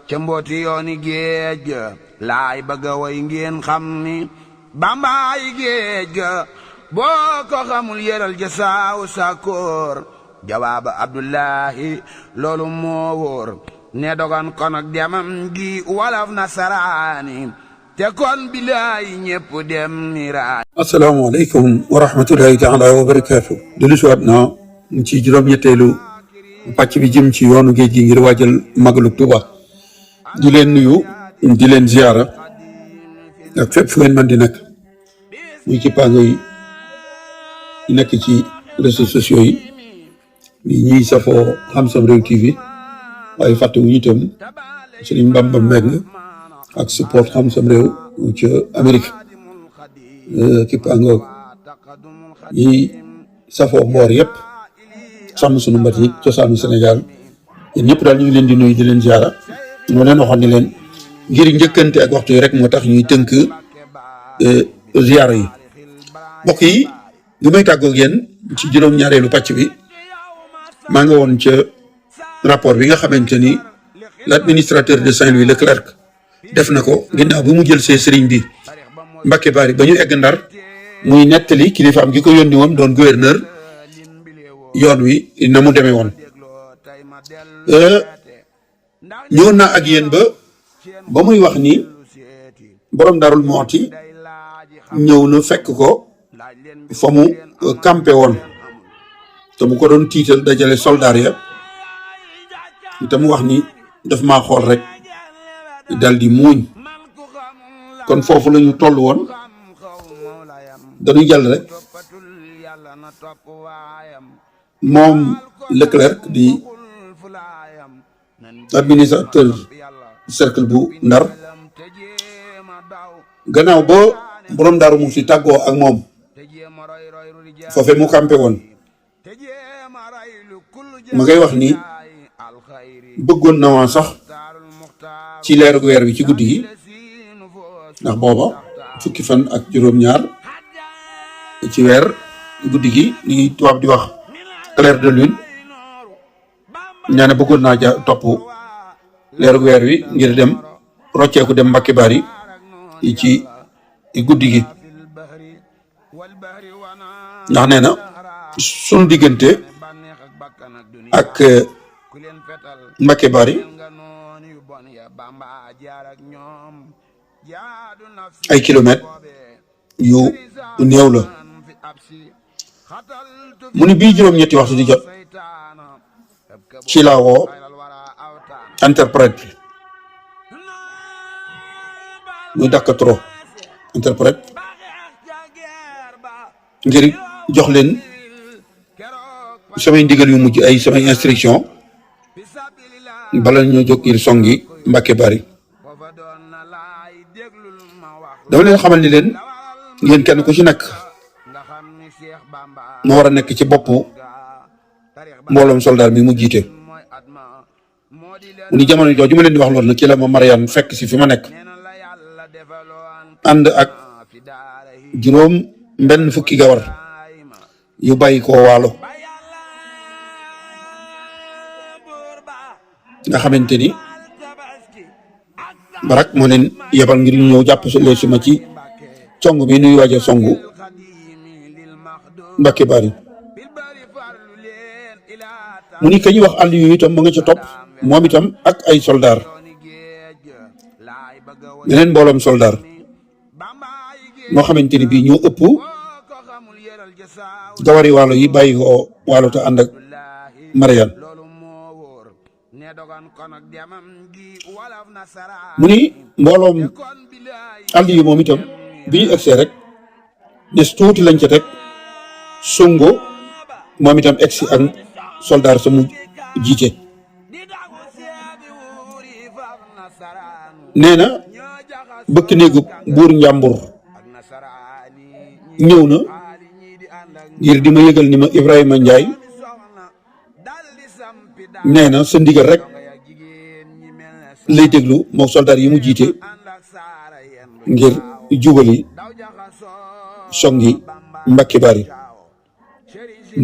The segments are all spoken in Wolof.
ca mbooti yooni géej ga laay bëgga way ngeen xam ni bambaay géej ga boo ko xamul yëral ja saaw sakoor jawaaba abdullahi loolu moo wóor ne dogan kon ak demam gi walaf nasaraani te kon bilaay ñépp dem ni raay. asalaamaaleykum wa rahmatullahi taala wa barakaatu. dellu si waat naa ci juróom-ñetteelu pàcc bi jëm ci yoonu géej gi ngir waajal Magalu Tuuba di leen nuyu di leen ziara ak fépp fu ngeen mën di nekk muy ci pàngo yi nekk ci réseaux sociaux yi di ñuy safoo Xam Sam Réew TV waaye fàttewuñu itam Sëriñ Bamba Mbeng ak support Xam Sam Réew ca Amérique ki pàngo yi safoo mboor yëpp sàmm sunu mbat yi cosaanu Sénégal yéen ñëpp daal ñu ngi leen di nuyu di leen ziara moo leen waxoon ni leen ngir njëkkante ak waxtu yi rek moo tax ñuy tënk ziara yi mbokk yi li may tàggoog yéen ci juróom-ñaareelu pàcc bi maa nga woon ca rapport bi nga xamante ni l'administrateur de Saint-Louis Leclerc def na ko ginnaaw bi mu jël see sëriñ bi Mbacke Bari ba ñu egg Ndar muy nettali kilifaam gi ko yónni woon doon gouverneur yoon wi na mu demee woon ñëwoon naa ak yéen ba muy wax ni borom Darou Mouhty ñëw na fekk ko fa mu campé woon te mu ko doon tiital dajale soldaar ya te mu wax ni daf maa xool rek dal di muuñ kon foofu la ñu toll woon dañuy jàll rek moom Leclerc di administrateur cercle bu Ndar gannaaw ba borom Daaru Muxti tàggoo ak moom foofe mu campé woon ma ngay wax ni bëggoon na waa sax ci leeru weer wi ci guddi gi ndax booba fukki fan ak juróom-ñaar ci weer guddi gi li tubaab di wax clair de lune ñaane bëggoon naa topp leeru weer wi ngir dem rocceeku dem Mbacke Bari ci guddi gi ndax nee na sunu diggante ak Mbacke Bari ay kilomètres yu néew la mu ni bii juróom-ñetti waxtu di jot ci laa woo interprète bi muy dakk trop interprète ngir jox leen samay ndigal yu mujj ay samay instruction bala ñoo jóg ngir songi Mbacke Bari dama leen xamal ni leen ngeen kenn ku ci nekk moo war a nekk ci boppu mbooloom soldat mi mu jiite mu ni jamono jooju ma leen di wax loolu nag ci la ma Mariane fekk si fi ma nekk ànd ak juróom mbenn fukki gawar yu bàyyi ko waalo nga xamante ni Barak moo leen yebal ngir ñu ñëw jàpp si ma ci cong bi nuy waaj a songu Mbacke Bari mu ni ka ñuy wax àll yu itam mu nga ca topp moom itam ak ay soldaar yeneen mbooloom soldaar moo xamante ni bii ñoo ëpp gawari waalo yi bàyyi ko waalo te ànd ak Mariane mu ni mbooloom àll yi moom itam bi ñu egsee rek des tuuti lañ ca teg songo moom itam egsi ak soldaar sa mu jiite nee na bëkk néegu buur njàmbur ñëw na ngir di ma yëgal ni ma Ibrahima Ndiaye nee na sa ndigal rek lay déglu moom soldaar yi mu jiite ngir jubali songi Mbacke Bari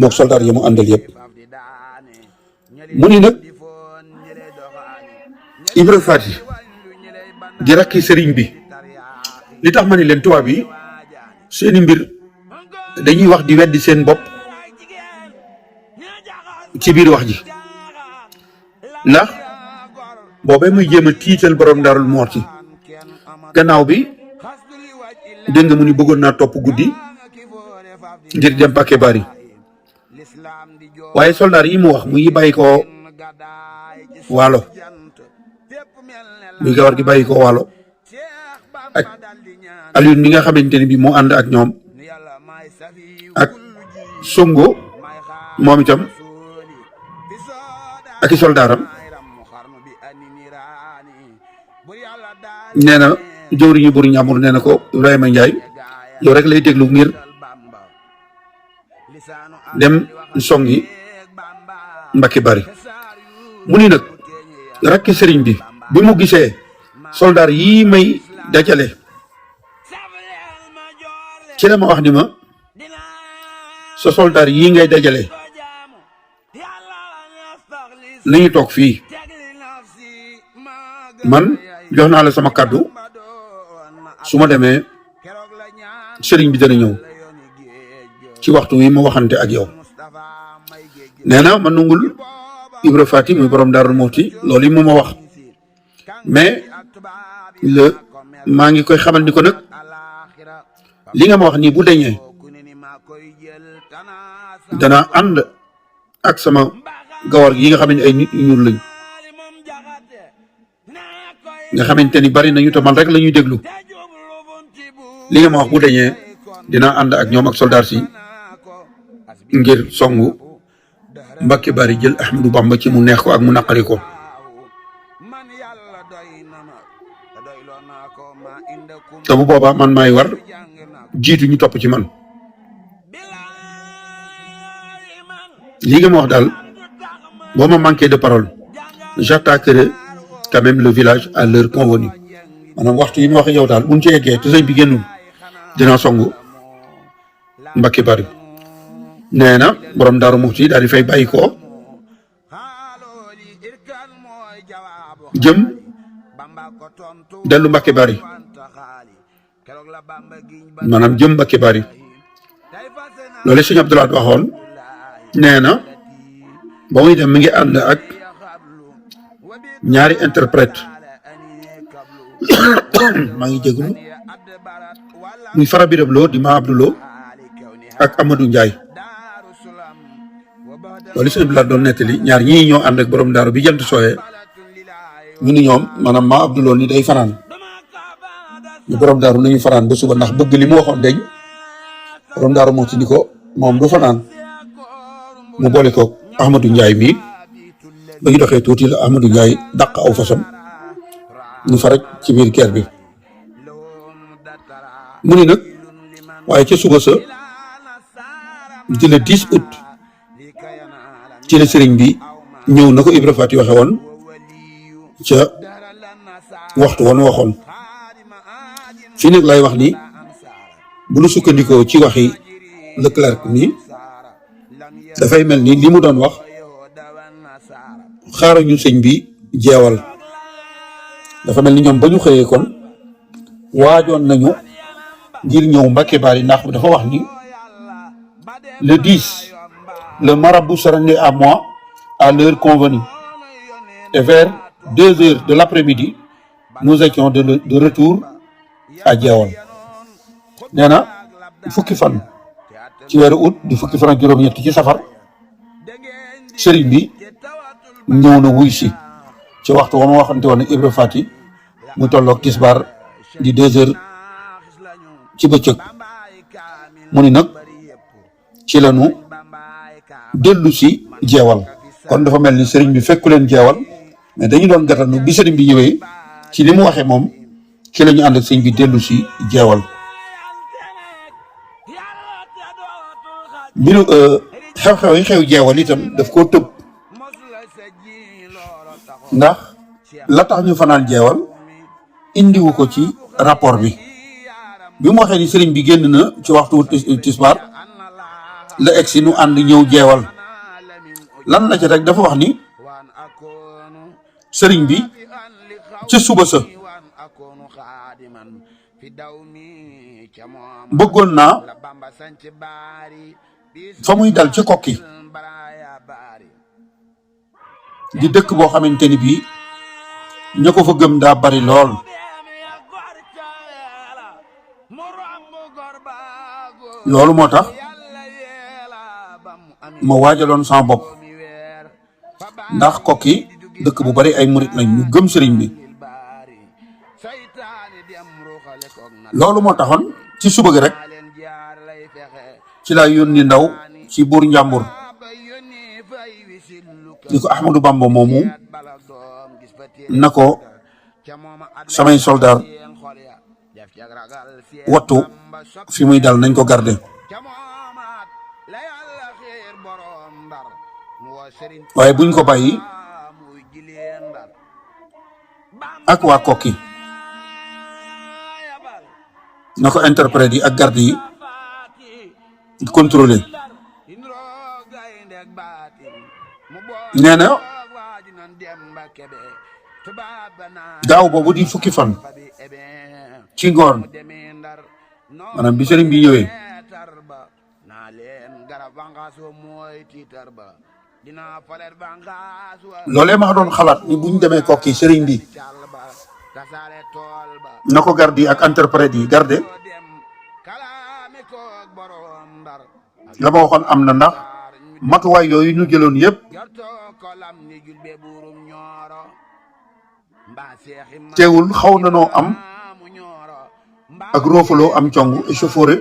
mook soldaar yi mu àndal yëpp mu ni nag Ibra Faty di rakki sëriñ bi li tax ma ni leen tubaab yi seeni mbir dañuy wax di weddi seen bopp ci biir wax ji ndax boobee muy jéem a tiital borom Daarul Muxti gannaaw bi dégg nga mu ni bëggoon naa topp guddi ngir dem Mbàkke Bari waaye soldaar yi mu wax muy bàyyi ko waalo muy gawar gi bàyyi ko waalo ak Alioune mi nga xamante ni bi moo ànd ak ñoom ak Songo moom itam ak i soldaaram nee na jëwriñu buri ñàmbur nee na ko Ibrahima Ndiaye yow rek lay déglu ngir dem songi Mbàkke Bari mu ni nag rakki sëriñ bi mu gisee soldaar yii may dajale ci la ma wax ni ma sa soldaar yii ngay dajale nañu toog fii man jox naa la sama kàddu su ma demee sëriñ bi dana ñëw ci waxtu wi ma waxante ak yow nee na ma nungul Ibra Faty muy borom Daarul Muxti loolu yi mu ma wax mais maa ngi koy xamal ni ko nag li nga ma wax nii bu deñee dana ànd ak sama gawar yi nga xam ne ay nit ñu ñuul lañ nga xamante ni bari nañu te man rek la ñuy déglu li nga ma wax bu deñee dina ànd ak ñoom ak soldaar si ngir songu Mbàkke Bari jël Ahmadou Bamba ci mu neex ko ak mu naqari ko te bu boobaa man maay war jiitu ñu topp ci man lii nga ma wax daal boo ma manqué de parole j'attaquerai quand même le village à l'heure convenue maanaam waxtu yi ma wax yow daal buñ ci eggee te sëñ bi génnul dinaa songu Mbàkke Bari nee na borom Daaru Muxti daal di fay bàyyi ko jëm dellu Mbàkke Bari maanaam jëm Mbàkke Bari loolu sëñ Abdou Lahad waxoon nee na ba muy dem mi ngi ànd ak ñaari interprète maa ngi jéglu muy Fara Biram Lo di ma Abdou Lo ak Amadou Ndiaye loolu sëñ Abdou Lahad doon nettali ñaar ñii ñoo ànd ak borom daaru bi jant sooyee ñu ni ñoom maanaam ma Abdou Lo ni day fanaan ñu borom daaru nañu fanaan ba suba ndax bëgg li mu waxoon deñ borom daaru moo ci ni ko moom du fanaan mu boole ko Ahmadou Ndiaye mii ba ñu doxee tuuti la Ahmadou Ndiaye dàq aw fasam ñu faraj ci biir kër bi mu ni nag waaye ca suba sa di le 10 août ci la sëriñ bi ñëw na ko Ibra Faty waxe woon ca waxtu woon waxoon fii nag lay wax ni bu nu sukkandikoo ci waxi Leclerc nii dafay mel ni li mu doon wax xaarañu sëñ bi jeewal dafa mel ni ñoom ba ñu xëyee kon waajoon nañu ngir ñëw Mbàkke Bari ndax dafa wax ni le 10 le marabout se rendait à moi à l'heure convenue et vers 2 heures de l'après-midi nous étions de retour à jeewal nee na fukki fan ci weeru août di fukki fan ak juróom-ñett ci safar sëriñ bi ñëw na wuy si ci waxtu wa ma waxante woon ak Ibra Faty mu tolloog tisbaar di 2 heures ci bëccëg mu ni nag ci lañu dellu si jeewal kon dafa mel ni sëriñ bi fekku leen jeewal mais dañu doon gàttanu bi sëriñ bi ñëwee ci li mu waxee moom ci la ñu ànd ak sëriñ bi dellu si jeewal mbiru xew-xew yi xew jeewal itam daf koo tëb ndax la tax ñu fanaan jeewal indiwu ko ci rapport bi bi mu waxee ni sëriñ bi génn na ci waxtu tisbaar la egg si nu ànd ñëw jeewal lan la ci rek dafa wax ni sëriñ bi ca suba sa bëggoon naa fa muy dal ci Kokki di dëkk boo xamante ni bii ña ko fa gëm daa bari lool loolu moo tax ma waajaloon sama bopp ndax Kokki dëkk bu bari ay murit lañ ñu gëm sëriñ bi loolu moo taxoon ci suba gi rek ci laa yónni ndaw ci buur njàmbur ni ko Ahmadou Bamba moomu na ko samay soldaar wattu fi muy dal nañ ko garde waaye buñ ko bàyyi ak waa Kokki na ko interprète yi ak garde yi contrôler nee na daaw boobu di fukki fan ci ngoon maanaam bi sëriñ bi ñëwee loolee ma doon xalaat ni buñ demee Kokki sëriñ bi na ko garde yi ak interprète yi garde la ma waxoon am na ndax matuwaay yooyu ñu jëloon yëpp teewul xaw na noo am ak roofaloo am congu échauffouré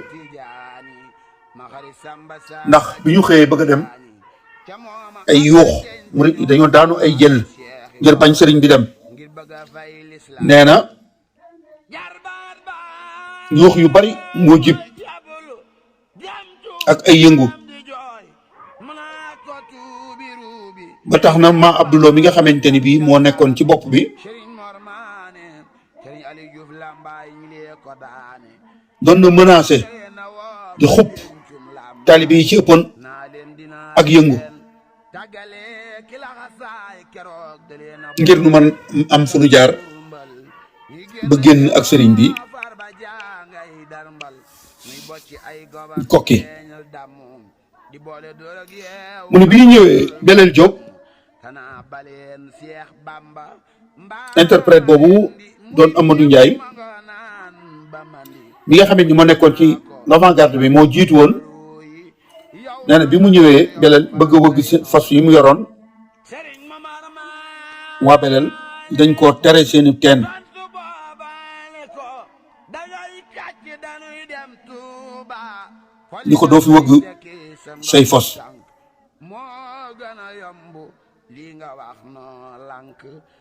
ndax bi ñu xëyee bëgg a dem ay yuux murit yi dañoo daanu ay jël ngir bañ sëriñ bi dem nee na yuux yu bari moo jib ak ay yëngu ba tax na ma Abdouloo mi nga xamante ni bii moo nekkoon ci bopp bi doon na menacé di xupp taalibe yi ci ëppoon ak yëngu ngir nu man am fu nu jaar ba génn ak sëriñ bi Kokki mu ne bi ñu ñëwee Belel Diop interprète boobu doon Amadou Ndiaye bi nga xamante ni moo nekkoon ci l'avant-garde bi moo jiitu woon nee na bi mu ñëwee Belel bëgg a wëgg fas yi mu yoroon waa Belel dañ koo tere seeni teen ni ko doo fi wëgg say fos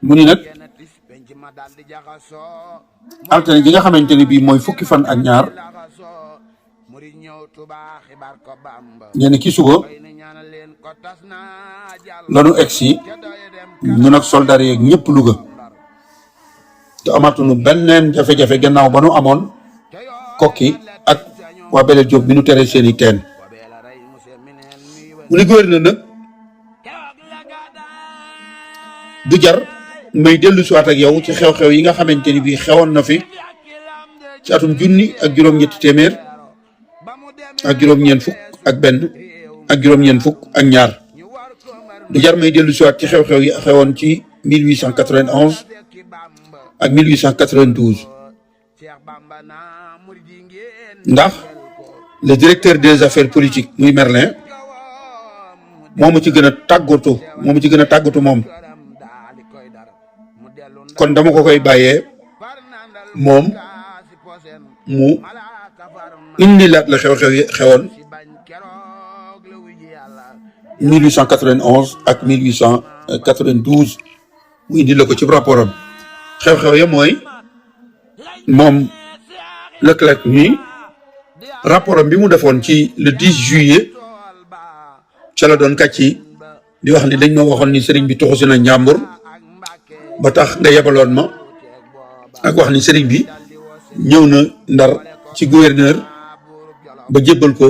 mu ni nag altine ji nga xamante ni bii mooy fukki fan ak ñaar ñenn ki suba lanu egsi ñun ak soldat yeeg ñëpp Louga te amatuñu benneen jafe-jafe gannaaw ba nu amoon Kokki ak waa Belel Diop bi nu tere seeni teen mu ni gouverneur nag du jar may dellu siwaat ak yow ci xew-xew yi nga xamante ni bii xewoon na fi ci atum junni ak juróom-ñetti téeméer ak juróom-ñeent fukk ak benn ak juróom-ñeent fukk ak ñaar du jar may dellu siwaat ci xew-xew yi xewoon ci 1891 ak 1892 ndax le directeur des affaires politiques muy Merlin moomu ci gën a tàggatu moom kon dama ko koy bàyyee moom mu indi laat la xew-xew yi xewoon 1891 ak 1892 mu indi la ko ci rapport am xew-xew ya mooy moom Leclerc ñi rapport am bi mu defoon ci le 10 juillet ca la doon kàcc di wax ni dañ ma waxoon ni sëriñ bi tuxu si na njàmbur ba tax nga yebaloon ma ak wax ni sëriñ bi ñëw na Ndar ci gouverneur ba jébbal ko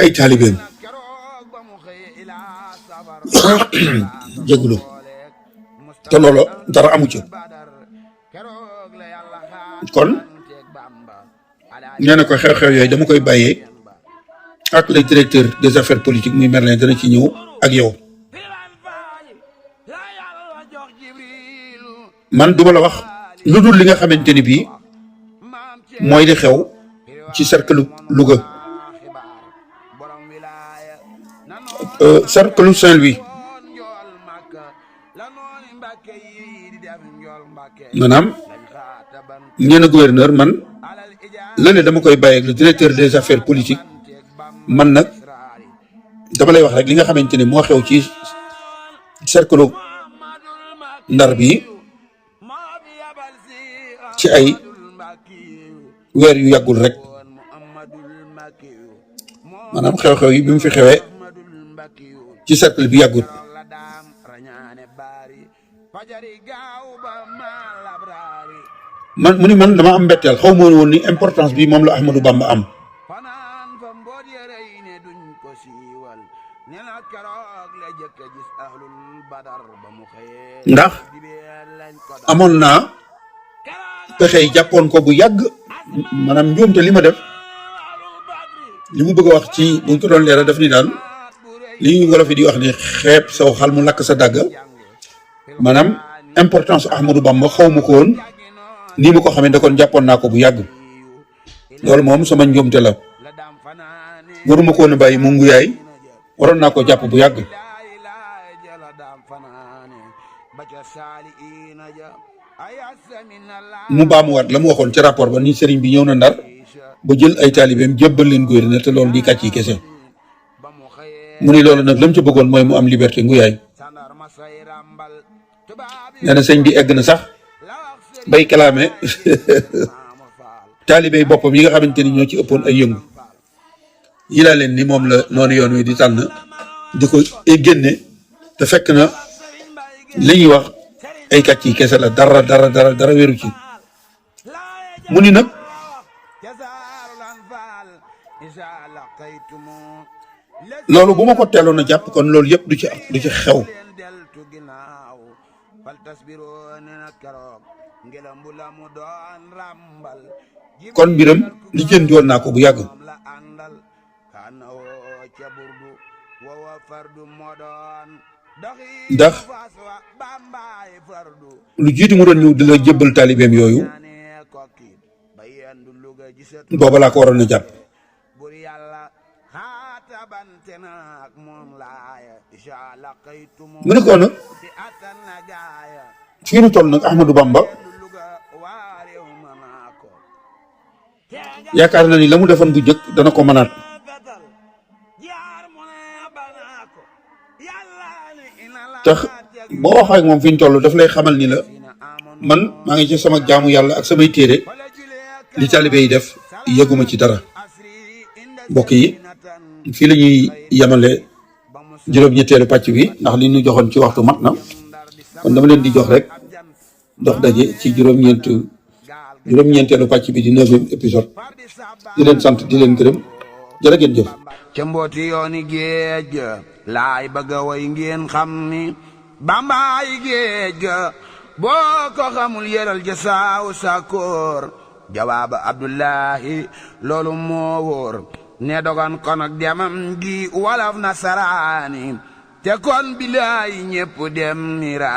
ay taalibeem jégalu te loolo dara amu ci kon nee na ko xew-xew yooyu dama koy bàyyee ak le directeur des affaires politiques muy Merlin dana ci ñëw ak yow man duma la wax lu dul li nga xamante ni bii mooy di xew ci cercle Louga cercle Saint-Louis maanaam nee na gouverneur man lële dama koy bàyyi ak le directeur des affaires politiques man nag dama lay wax rek li nga xamante ni moo xew ci cercle Ndar bi ci ay weer yu yàggul rek maanaam xew-xew yi bi mu fi xewee ci cercle bi yàggut man mu ni man dama am mbetteel xaw ma woon ni importance bi moom la Ahmadou Bamba am ndax amoon naa pexe jàppoon ko bu yàgg maanaam njuumte li ma def li mu bëgg a wax ci buñ ko doon leeral daf ni daal li wolof yi di wax ni xeeb saw xal mu lakk sa dàgg maanaam importance Ahmadou Bamba xaw ma ko woon nii ma ko xamee ne kon jàppoon naa ko bu yàgg loolu moom sama njuumte la waruma ko woon a bàyyi mu nguyaay waroon naa ko jàpp bu yàgg mu baamuwaat la mu waxoon ci rapport ba ni sëriñ bi ñëw na Ndar ba jël ay taalibeem jébbal leen gouverneur te loolu di kàcc yi kese mu ni loolu nag la mu ci bëggoon mooy mu am liberté nguyaay nee na sëñ bi egg na sax bay kalaame taalibey boppam yi nga xamante ni ñoo ci ëppoon ay yëngu yi laa leen ni moom la noonu yoon wi di tànn di ko génne te fekk na li ñuy wax ay kàcc yi kese la dara wéru ci mu ni nag loolu bu ma ko teeloon a jàpp kon loolu yëpp du ci xew kon mbiram li jëndi woon naa ko bu yàgg ndax lu jiitu mu doon ñëw di la jébbal taalibeem yooyu booba laa ko waroon a jàpp mu ne ko nag fii nu toll nag Ahmadou Bamba yaakaar na ni la mu defoon bu njëkk dana ko mënaat tax boo wax ak moom fi ñu toll daf lay xamal ni la man maa ngi ci sama jaamu yàlla ak samay téere li taalibe yi def yëguma ci dara mbokk yi fii la ñuy yemale juróom-ñetteelu pàcc bi ndax li ñu joxoon ci waxtu mat na kon dama leen di jox rek dox daje ci juróom-ñeenteelu pàcc bi di 9e épisode di leen sant di leen gërëm jërë ngeen jëf ca mbooti yooni géej laay bëgg a way ngeen xam ni bambaay géej ga boo ko xamul yëral ja saaw sakoor jawaaba Abdullahi loolu moo wóor ne dogon kon ak demam gi walaf nasaraani te kon bilaay ñépp dem ni ra